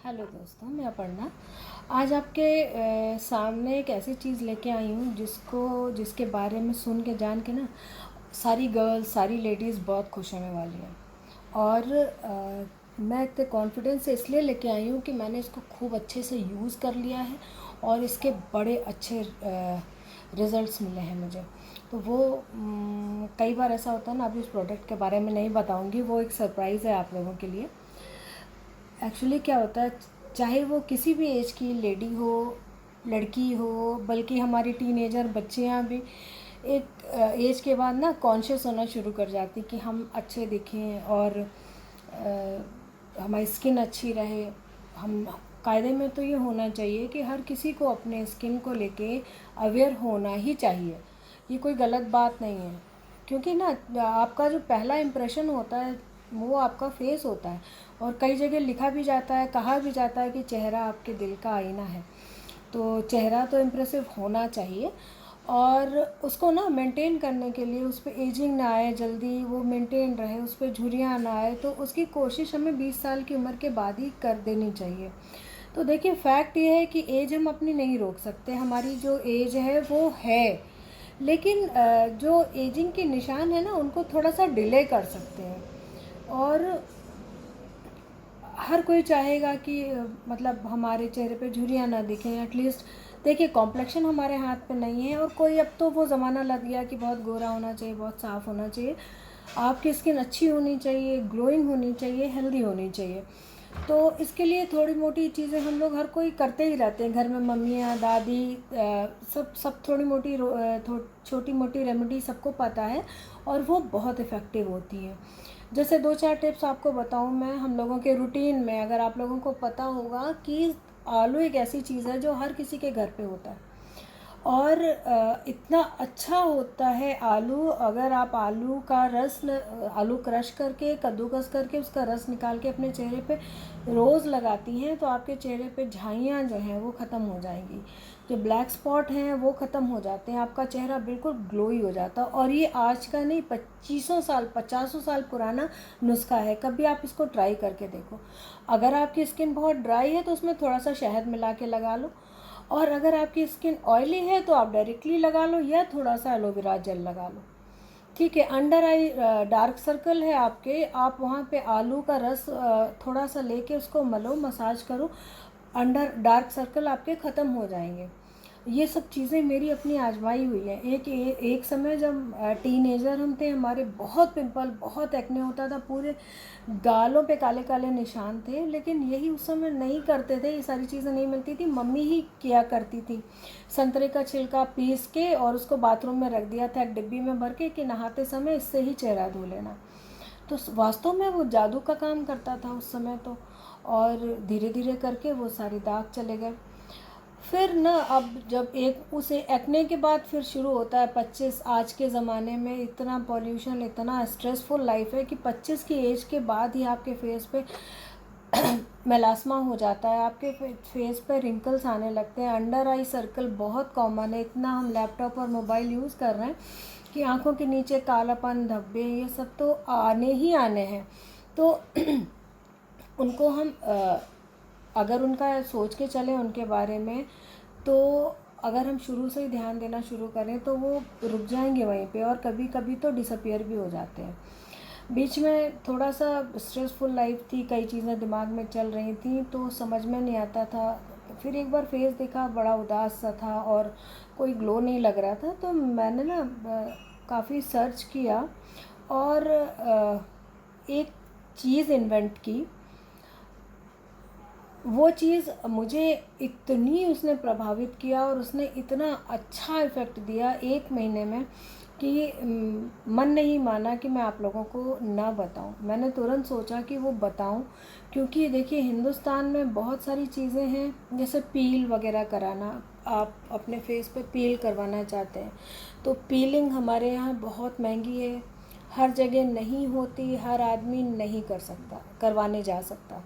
Hello दोस्तों, मैं अपर्णा। आज आपके सामने एक ऐसी चीज़ लेके आई हूँ जिसके बारे में सुन के जान के ना सारी गर्ल्स, सारी लेडीज़ बहुत खुश होने वाली हैं। और मैं इतने कॉन्फिडेंस से इसलिए लेके आई हूँ कि मैंने इसको खूब अच्छे से यूज़ कर लिया है और इसके बड़े अच्छे रिज़ल्ट्स मिले हैं मुझे। तो वो कई बार ऐसा होता है ना, अभी उस प्रोडक्ट के बारे में नहीं बताऊँगी, वो एक सरप्राइज़ है आप लोगों के लिए। एक्चुअली क्या होता है, चाहे वो किसी भी एज की लेडी हो, लड़की हो, बल्कि हमारी टीनेजर बच्चियां भी एक एज के बाद ना कॉन्शियस होना शुरू कर जाती कि हम अच्छे दिखें और हमारी स्किन अच्छी रहे। हम कायदे में तो ये होना चाहिए कि हर किसी को अपने स्किन को लेके अवेयर होना ही चाहिए। ये कोई गलत बात नहीं है, क्योंकि ना आपका जो पहला इम्प्रेशन होता है वो आपका फेस होता है। और कई जगह लिखा भी जाता है, कहा भी जाता है कि चेहरा आपके दिल का आईना है। तो चेहरा तो इम्प्रेसिव होना चाहिए, और उसको ना मेंटेन करने के लिए उस पर एजिंग ना आए जल्दी, वो मेंटेन रहे, उस पर झुर्रियाँ ना आए, तो उसकी कोशिश हमें 20 साल की उम्र के बाद ही कर देनी चाहिए। तो देखिए, फैक्ट ये है कि एज हम अपनी नहीं रोक सकते, हमारी जो एज है वो है, लेकिन जो एजिंग के निशान है ना उनको थोड़ा सा डिले कर सकते हैं। और हर कोई चाहेगा कि मतलब हमारे चेहरे पे झुर्रियाँ ना दिखें एटलीस्ट। देखिए, कॉम्प्लेक्शन हमारे हाथ पे नहीं है, और कोई अब तो वो ज़माना लग गया कि बहुत गोरा होना चाहिए, बहुत साफ़ होना चाहिए। आपकी स्किन अच्छी होनी चाहिए, ग्लोइंग होनी चाहिए, हेल्दी होनी चाहिए। तो इसके लिए थोड़ी मोटी चीज़ें हम लोग हर कोई करते ही रहते हैं घर में, मम्मियाँ, दादी, सब थोड़ी मोटी छोटी मोटी रेमेडी सबको पता है, और वो बहुत इफ़ेक्टिव होती है। जैसे 2-4 टिप्स आपको बताऊं मैं, हम लोगों के रूटीन में अगर आप लोगों को पता होगा कि आलू एक ऐसी चीज़ है जो हर किसी के घर पे होता है, और इतना अच्छा होता है आलू। अगर आप आलू का रस आलू क्रश करके, कद्दूकस करके उसका रस निकाल के अपने चेहरे पे रोज़ लगाती हैं तो आपके चेहरे पे झाइयाँ जो हैं वो ख़त्म हो जाएंगी, जो ब्लैक स्पॉट हैं वो ख़त्म हो जाते हैं, आपका चेहरा बिल्कुल ग्लोई हो जाता है। और ये आज का नहीं, 2500 साल 50 साल पुराना नुस्खा है। कभी आप इसको ट्राई करके देखो। अगर आपकी स्किन बहुत ड्राई है तो उसमें थोड़ा सा शहद मिला के लगा लो, और अगर आपकी स्किन ऑयली है तो आप डायरेक्टली लगा लो या थोड़ा सा एलोवेरा जेल लगा लो। ठीक है, अंडर आई डार्क सर्कल है आपके, आप वहाँ पे आलू का रस थोड़ा सा लेके उसको मलो, मसाज करो, अंडर डार्क सर्कल आपके ख़त्म हो जाएंगे। ये सब चीज़ें मेरी अपनी आजमाई हुई है। एक समय जब टीनेजर हम थे, हमारे बहुत पिंपल, बहुत एक्ने होता था, पूरे गालों पे काले काले निशान थे, लेकिन यही उस समय नहीं करते थे, ये सारी चीज़ें नहीं मिलती थी, मम्मी ही किया करती थी। संतरे का छिलका पीस के और उसको बाथरूम में रख दिया था एक डिब्बी में भर के कि नहाते समय इससे ही चेहरा धो लेना। तो वास्तव में वो जादू का काम करता था उस समय तो। और धीरे धीरे करके वो सारी दाग चले गए। फिर ना, अब जब एक उसे एक्ने के बाद फिर शुरू होता है 25। आज के ज़माने में इतना पॉल्यूशन, इतना स्ट्रेसफुल लाइफ है कि 25 की एज के बाद ही आपके फेस पे मेलास्मा हो जाता है, आपके फेस पे रिंकल्स आने लगते हैं, अंडर आई सर्कल बहुत कॉमन है। इतना हम लैपटॉप और मोबाइल यूज़ कर रहे हैं कि आंखों के नीचे कालापन, धब्बे, ये सब तो आने ही आने हैं। तो उनको हम अगर उनका सोच के चलें उनके बारे में, तो अगर हम शुरू से ही ध्यान देना शुरू करें तो वो रुक जाएंगे वहीं पे, और कभी कभी तो डिसअपियर भी हो जाते हैं। बीच में थोड़ा सा स्ट्रेसफुल लाइफ थी, कई चीज़ें दिमाग में चल रही थी तो समझ में नहीं आता था। फिर एक बार फेस देखा, बड़ा उदास सा था और कोई ग्लो नहीं लग रहा था, तो मैंने ना काफ़ी सर्च किया, और एक चीज़ इन्वेंट की। वो चीज़ मुझे इतनी उसने प्रभावित किया और उसने इतना अच्छा इफ़ेक्ट दिया 1 महीने में कि मन नहीं माना कि मैं आप लोगों को ना बताऊं। मैंने तुरंत सोचा कि वो बताऊं, क्योंकि देखिए, हिंदुस्तान में बहुत सारी चीज़ें हैं, जैसे पील वगैरह कराना, आप अपने फेस पे पील करवाना चाहते हैं तो पीलिंग हमारे यहाँ बहुत महंगी है, हर जगह नहीं होती, हर आदमी नहीं कर सकता, करवाने जा सकता।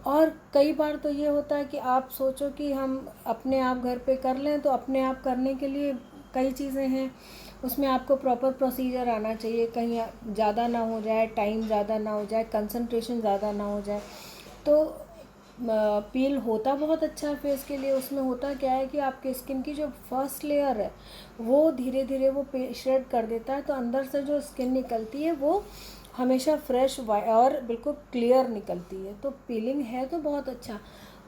और कई बार तो ये होता है कि आप सोचो कि हम अपने आप घर पे कर लें, तो अपने आप करने के लिए कई चीज़ें हैं, उसमें आपको प्रॉपर प्रोसीजर आना चाहिए, कहीं ज़्यादा ना हो जाए, टाइम ज़्यादा ना हो जाए, कंसंट्रेशन ज़्यादा ना हो जाए। तो पील होता बहुत अच्छा है फेस के लिए। उसमें होता क्या है कि आपके स्किन की जो फर्स्ट लेयर है वो धीरे धीरे वो श्रेड कर देता है, तो अंदर से जो स्किन निकलती है वो हमेशा फ्रेश और बिल्कुल क्लियर निकलती है। तो पीलिंग है तो बहुत अच्छा,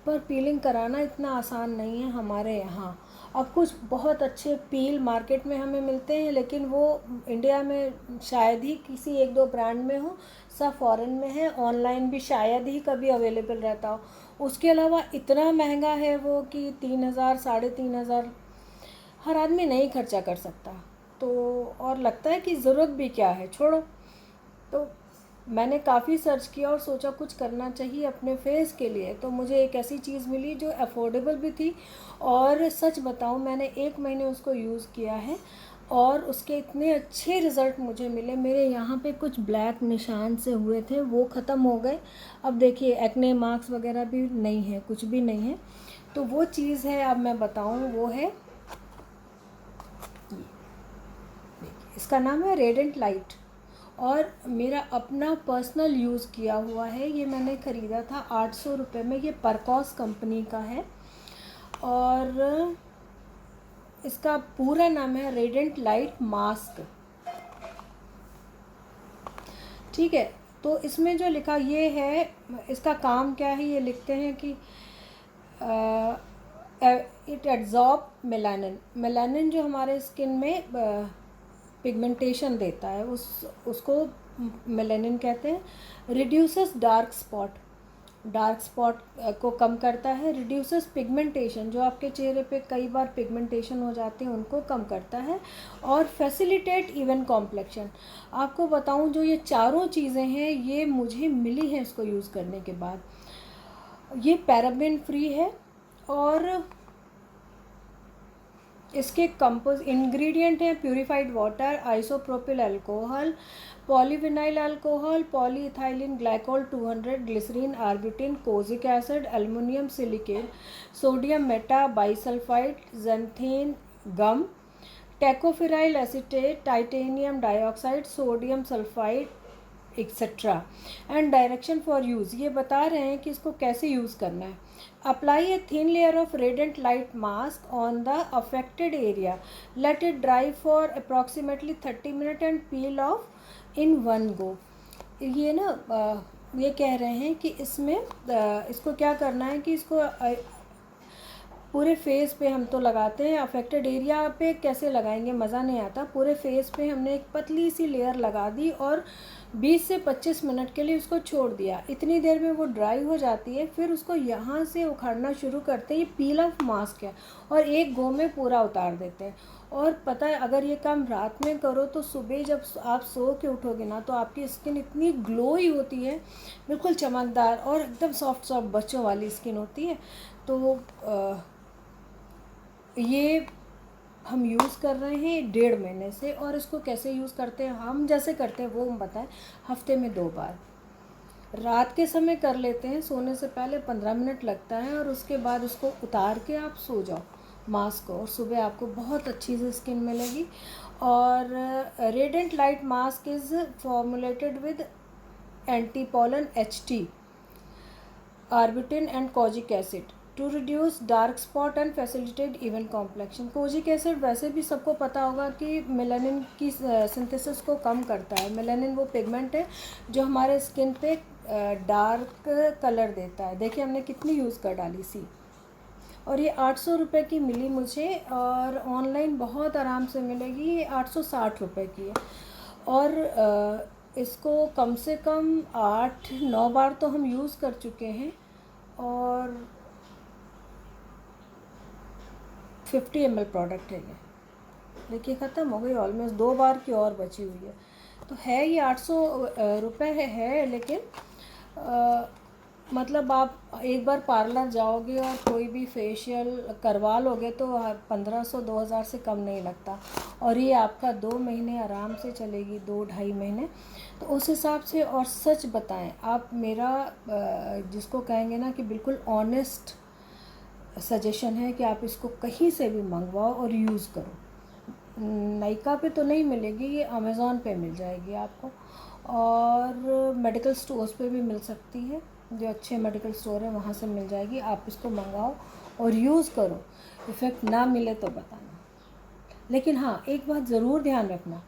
पर पीलिंग कराना इतना आसान नहीं है हमारे यहाँ। अब कुछ बहुत अच्छे पील मार्केट में हमें मिलते हैं, लेकिन वो इंडिया में शायद ही किसी एक दो ब्रांड में हो, सब फॉरेन में है। ऑनलाइन भी शायद ही कभी अवेलेबल रहता हो। उसके अलावा इतना महंगा है वो कि 3,000 3,500 हर आदमी नहीं खर्चा कर सकता। तो और लगता है कि ज़रूरत भी क्या है, छोड़ो। तो मैंने काफ़ी सर्च किया और सोचा कुछ करना चाहिए अपने फेस के लिए, तो मुझे एक ऐसी चीज़ मिली जो अफोर्डेबल भी थी। और सच बताऊं, मैंने 1 महीने उसको यूज़ किया है और उसके इतने अच्छे रिज़ल्ट मुझे मिले। मेरे यहाँ पे कुछ ब्लैक निशान से हुए थे, वो ख़त्म हो गए। अब देखिए एक्ने मार्क्स वगैरह भी नहीं है, कुछ भी नहीं है। तो वो चीज़ है, अब मैं बताऊँ, वो है, इसका नाम है रेडेंट लाइट और मेरा अपना पर्सनल यूज़ किया हुआ है। ये मैंने ख़रीदा था 800 रुपये में। ये परकॉस कंपनी का है और इसका पूरा नाम है रेडेंट लाइट मास्क। ठीक है, तो इसमें जो लिखा ये है, इसका काम क्या है, ये लिखते हैं कि इट एब्जॉर्ब मेलानिन। मेलानिन जो हमारे स्किन में पिगमेंटेशन देता है, उसको मेलानिन कहते हैं। Reduces dark spot, dark spot को कम करता है। रिड्यूसेस पिगमेंटेशन, जो आपके चेहरे पे कई बार पिगमेंटेशन हो जाते हैं उनको कम करता है। और फैसिलिटेट इवन कॉम्प्लेक्शन। आपको बताऊं, जो ये चारों चीज़ें हैं ये मुझे मिली हैं इसको यूज़ करने के बाद। ये पैराबेन फ्री है और इसके कंपोज इंग्रेडिएंट हैं purified water, isopropyl alcohol, polyvinyl alcohol, polyethylene glycol 200, glycerin, arbutin, kojic acid, aluminium silicate, sodium metabisulphite, xanthan gum, tocopheryl acetate, titanium dioxide, sodium sulphide etcetera. And direction for use, ये बता रहे हैं कि इसको कैसे use करना है। Apply a thin layer of radiant light mask on the affected area, let it dry for approximately 30 minute and peel off in one go. ये ना ये कह रहे हैं कि इसमें इसको क्या करना है कि इसको पूरे फेस पे हम तो लगाते हैं, अफेक्टेड एरिया पे कैसे लगाएंगे, मज़ा नहीं आता। पूरे फेस पे हमने एक पतली सी लेयर लगा दी और 20 से 25 मिनट के लिए उसको छोड़ दिया। इतनी देर में वो ड्राई हो जाती है, फिर उसको यहाँ से उखाड़ना शुरू करते हैं। ये पील ऑफ मास्क है और एक गो में पूरा उतार देते हैं। और पता है, अगर ये काम रात में करो तो सुबह जब आप सो के उठोगे ना, तो आपकी स्किन इतनी ग्लोई होती है, बिल्कुल चमकदार और एकदम सॉफ्ट सॉफ्ट बच्चों वाली स्किन होती है। तो ये हम यूज़ कर रहे हैं 1.5 महीने से। और इसको कैसे यूज़ करते हैं, हम जैसे करते हैं वो हम बताएं। हफ्ते में 2 बार रात के समय कर लेते हैं, सोने से पहले 15 मिनट लगता है, और उसके बाद उसको उतार के आप सो जाओ मास्क को, और सुबह आपको बहुत अच्छी सी स्किन मिलेगी। और radiant light mask is formulated with anti pollen HT, arbutin and kojic acid to reduce dark spot and facilitate even complexion. Kojic acid वैसे भी सबको पता होगा कि मेलानिन की सिंथेसिस को कम करता है। मेलानिन वो पिगमेंट है जो हमारे स्किन पे डार्क कलर देता है। देखिए हमने कितनी यूज़ कर डाली सी। और ये 800 रुपये की मिली मुझे, और ऑनलाइन बहुत आराम से मिलेगी। ये 860 रुपये की है। और इसको कम से कम 8-9 बार तो हम यूज़ कर चुके हैं, और 50 ml प्रोडक्ट है ये। देखिए ख़त्म हो गई ऑलमोस्ट, 2 बार की और बची हुई है। तो है ये 800 रुपये है, लेकिन मतलब आप एक बार पार्लर जाओगे और कोई भी फेशियल करवा लोगे तो 1500-2000 से कम नहीं लगता। और ये आपका 2 महीने आराम से चलेगी, 2-2.5 महीने। तो उस हिसाब से, और सच बताएं आप, मेरा जिसको कहेंगे ना कि बिल्कुल ऑनेस्ट सजेशन है कि आप इसको कहीं से भी मंगवाओ और यूज़ करो। नायका पे तो नहीं मिलेगी, ये अमेज़ॉन पे मिल जाएगी आपको, और मेडिकल स्टोर्स पे भी मिल सकती है। जो अच्छे मेडिकल स्टोर है वहाँ से मिल जाएगी। आप इसको मंगाओ और यूज़ करो, इफ़ेक्ट ना मिले तो बताना। लेकिन हाँ, एक बात ज़रूर ध्यान रखना,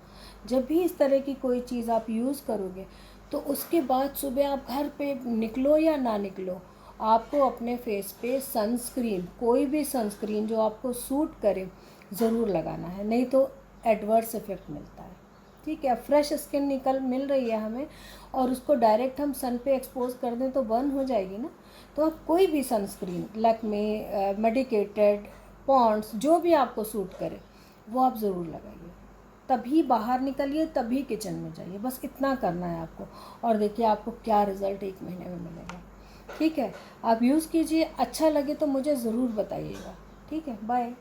जब भी इस तरह की कोई चीज़ आप यूज़ करोगे तो उसके बाद सुबह आप घर पे निकलो या ना निकलो, आपको अपने फेस पे सनस्क्रीन, कोई भी सनस्क्रीन जो आपको सूट करे ज़रूर लगाना है, नहीं तो एडवर्स इफ़ेक्ट मिलता है। ठीक है, फ्रेश स्किन मिल रही है हमें और उसको डायरेक्ट हम सन पे एक्सपोज कर दें तो बर्न हो जाएगी ना। तो आप कोई भी सनस्क्रीन, लैक्मे, मेडिकेटेड, पॉन्ड्स, जो भी आपको सूट करे वो आप ज़रूर लगाइए। तभी बाहर निकलिए, तभी किचन में जाइए, बस इतना करना है आपको। और देखिए आपको क्या रिज़ल्ट 1 महीने में मिलेगा। ठीक है, आप यूज़ कीजिए, अच्छा लगे तो मुझे ज़रूर बताइएगा। ठीक है, बाय।